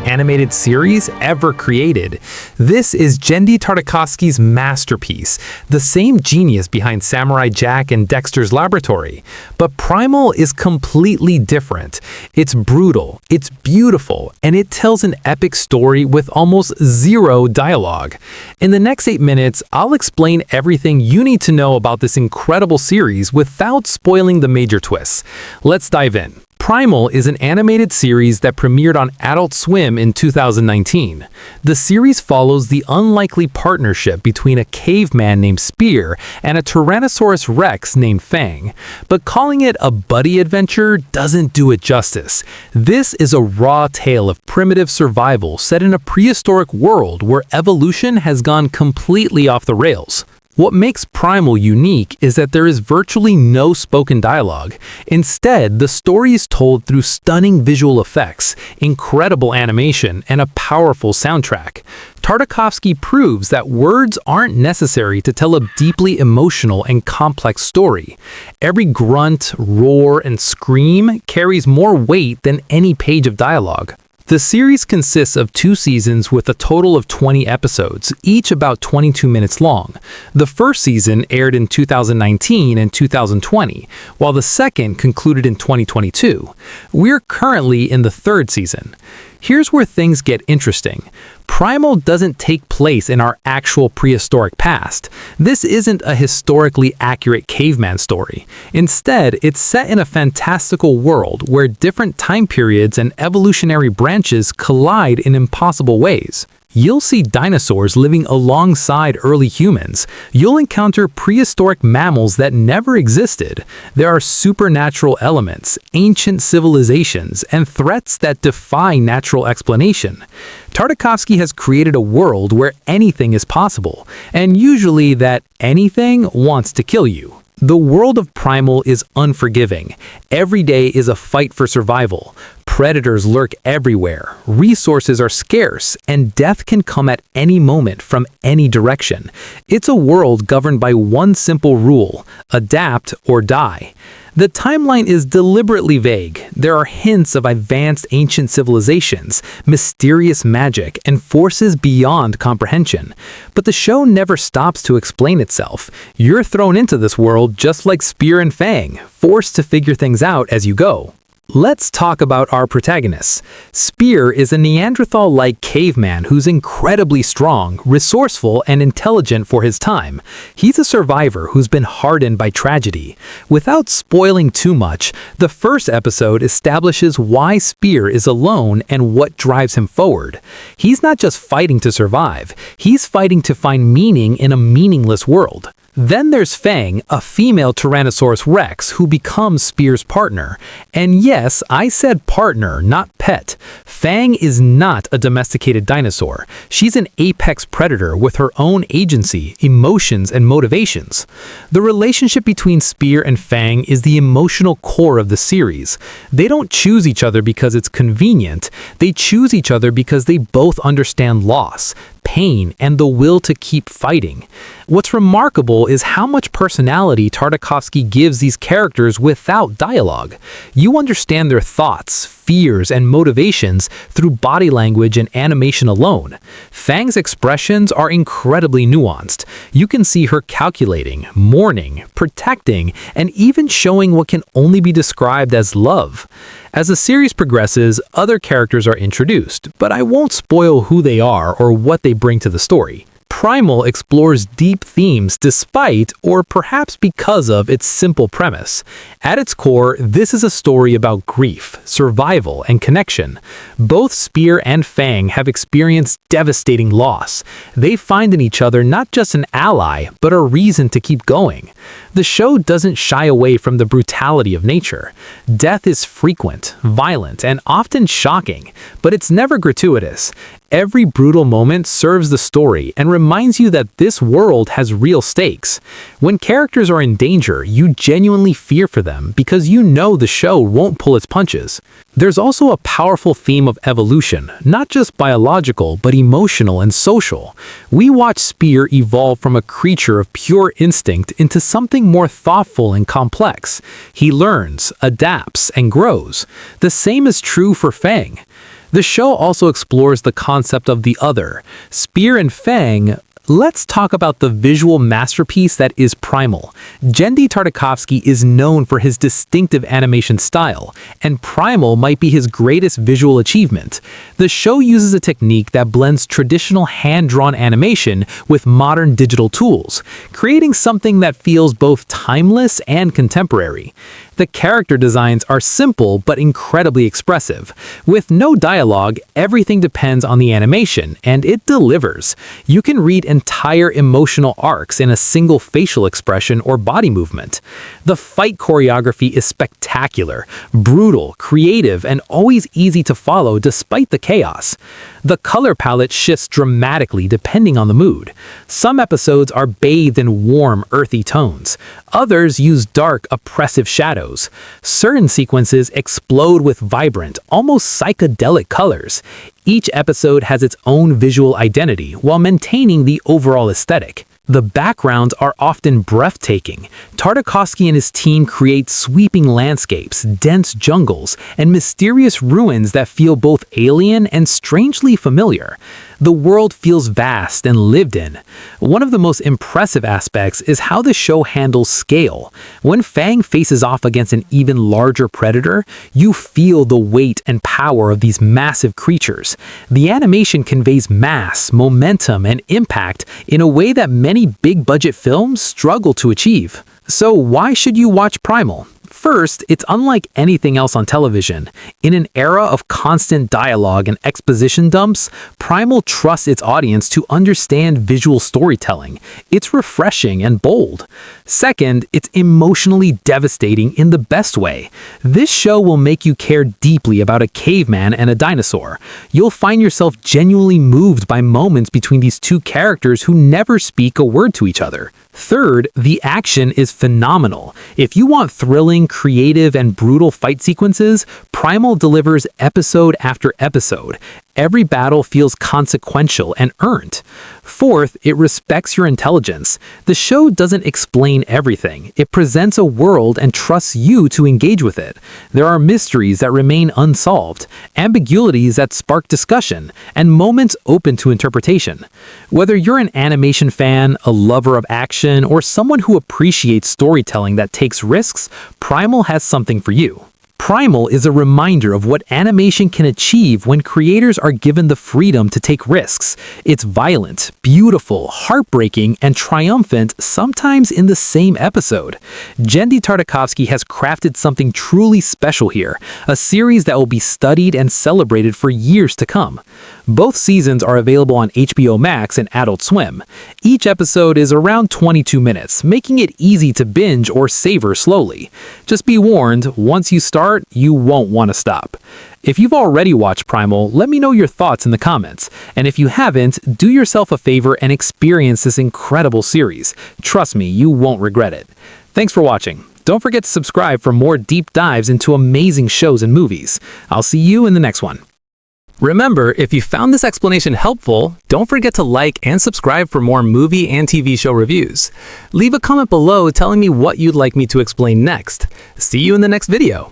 animated series ever created. This is Genndy Tartakovsky's masterpiece, the same genius behind Samurai Jack and Dexter's Laboratory. But Primal is completely different. It's brutal, it's beautiful, and it tells an epic story with almost zero dialogue. In the next 8 minutes, I'll explain everything you need to know about this incredible series without spoiling the major twists. Let's dive in. Primal is an animated series that premiered on Adult Swim in 2019. The series follows the unlikely partnership between a caveman named Spear and a Tyrannosaurus Rex named Fang. But calling it a buddy adventure doesn't do it justice. This is a raw tale of primitive survival set in a prehistoric world where evolution has gone completely off the rails. What makes Primal unique is that there is virtually no spoken dialogue. Instead, the story is told through stunning visual effects, incredible animation, and a powerful soundtrack. Tartakovsky proves that words aren't necessary to tell a deeply emotional and complex story. Every grunt, roar, and scream carries more weight than any page of dialogue. The series consists of 2 seasons with a total of 20 episodes, each about 22 minutes long. The first season aired in 2019 and 2020, while the second concluded in 2022. We're currently in the 3rd season. Here's where things get interesting. Primal doesn't take place in our actual prehistoric past. This isn't a historically accurate caveman story. Instead, it's set in a fantastical world where different time periods and evolutionary branches collide in impossible ways. You'll see dinosaurs living alongside early humans. You'll encounter prehistoric mammals that never existed. There are supernatural elements, ancient civilizations, and threats that defy natural explanation. Tartakovsky has created a world where anything is possible, and usually that anything wants to kill you. The world of Primal is unforgiving. Every day is a fight for survival. Predators lurk everywhere, resources are scarce, and death can come at any moment from any direction. It's a world governed by one simple rule: adapt or die. The timeline is deliberately vague. There are hints of advanced ancient civilizations, mysterious magic, and forces beyond comprehension. But the show never stops to explain itself. You're thrown into this world just like Spear and Fang, forced to figure things out as you go. Let's talk about our protagonists. Spear is a Neanderthal-like caveman who's incredibly strong, resourceful, and intelligent for his time. He's a survivor who's been hardened by tragedy. Without spoiling too much, the first episode establishes why Spear is alone and what drives him forward. He's not just fighting to survive, he's fighting to find meaning in a meaningless world. Then there's Fang, a female Tyrannosaurus Rex who becomes Spear's partner. And yes, I said partner, not pet. Fang is not a domesticated dinosaur. She's an apex predator with her own agency, emotions, and motivations. The relationship between Spear and Fang is the emotional core of the series. They don't choose each other because it's convenient. They choose each other because they both understand loss, pain, and the will to keep fighting. What's remarkable is how much personality Tartakovsky gives these characters without dialogue. You understand their thoughts, fears, and motivations through body language and animation alone. Fang's expressions are incredibly nuanced. You can see her calculating, mourning, protecting, and even showing what can only be described as love. As the series progresses, other characters are introduced, but I won't spoil who they are or what they bring to the story. Primal explores deep themes despite, or perhaps because of, its simple premise. At its core, this is a story about grief, survival, and connection. Both Spear and Fang have experienced devastating loss. They find in each other not just an ally, but a reason to keep going. The show doesn't shy away from the brutality of nature. Death is frequent, violent, and often shocking, but it's never gratuitous. Every brutal moment serves the story and reminds you that this world has real stakes. When characters are in danger, you genuinely fear for them because you know the show won't pull its punches. There's also a powerful theme of evolution, not just biological, but emotional and social. We watch Spear evolve from a creature of pure instinct into something more thoughtful and complex. He learns, adapts, and grows. The same is true for Fang. The show also explores the concept of the other. Spear and Fang. Let's talk about the visual masterpiece that is Primal. Genndy Tartakovsky is known for his distinctive animation style, and Primal might be his greatest visual achievement. The show uses a technique that blends traditional hand-drawn animation with modern digital tools, creating something that feels both timeless and contemporary. The character designs are simple but incredibly expressive. With no dialogue, everything depends on the animation, and it delivers. You can read entire emotional arcs in a single facial expression or body movement. The fight choreography is spectacular, brutal, creative, and always easy to follow despite the chaos. The color palette shifts dramatically depending on the mood. Some episodes are bathed in warm, earthy tones. Others use dark, oppressive shadows. Certain sequences explode with vibrant, almost psychedelic colors. Each episode has its own visual identity while maintaining the overall aesthetic. The backgrounds are often breathtaking. Tartakovsky and his team create sweeping landscapes, dense jungles, and mysterious ruins that feel both alien and strangely familiar. The world feels vast and lived in. One of the most impressive aspects is how the show handles scale. When Fang faces off against an even larger predator, you feel the weight and power of these massive creatures. The animation conveys mass, momentum, and impact in a way that many big-budget films struggle to achieve. So why should you watch Primal? First, it's unlike anything else on television. In an era of constant dialogue and exposition dumps, Primal trusts its audience to understand visual storytelling. It's refreshing and bold. Second, it's emotionally devastating in the best way. This show will make you care deeply about a caveman and a dinosaur. You'll find yourself genuinely moved by moments between these two characters who never speak a word to each other. Third, the action is phenomenal. If you want thrilling, creative, and brutal fight sequences, Primal delivers episode after episode. Every battle feels consequential and earned. Fourth, it respects your intelligence. The show doesn't explain everything. It presents a world and trusts you to engage with it. There are mysteries that remain unsolved, ambiguities that spark discussion, and moments open to interpretation. Whether you're an animation fan, a lover of action, or someone who appreciates storytelling that takes risks, Primal has something for you. Primal is a reminder of what animation can achieve when creators are given the freedom to take risks. It's violent, beautiful, heartbreaking, and triumphant, sometimes in the same episode. Genndy Tartakovsky has crafted something truly special here, a series that will be studied and celebrated for years to come. Both seasons are available on HBO Max and Adult Swim. Each episode is around 22 minutes, making it easy to binge or savor slowly. Just be warned, once you start, you won't want to stop. If you've already watched Primal, let me know your thoughts in the comments. And if you haven't, do yourself a favor and experience this incredible series. Trust me, you won't regret it. Thanks for watching. Don't forget to subscribe for more deep dives into amazing shows and movies. I'll see you in the next one. Remember, if you found this explanation helpful, don't forget to like and subscribe for more movie and TV show reviews. Leave a comment below telling me what you'd like me to explain next. See you in the next video.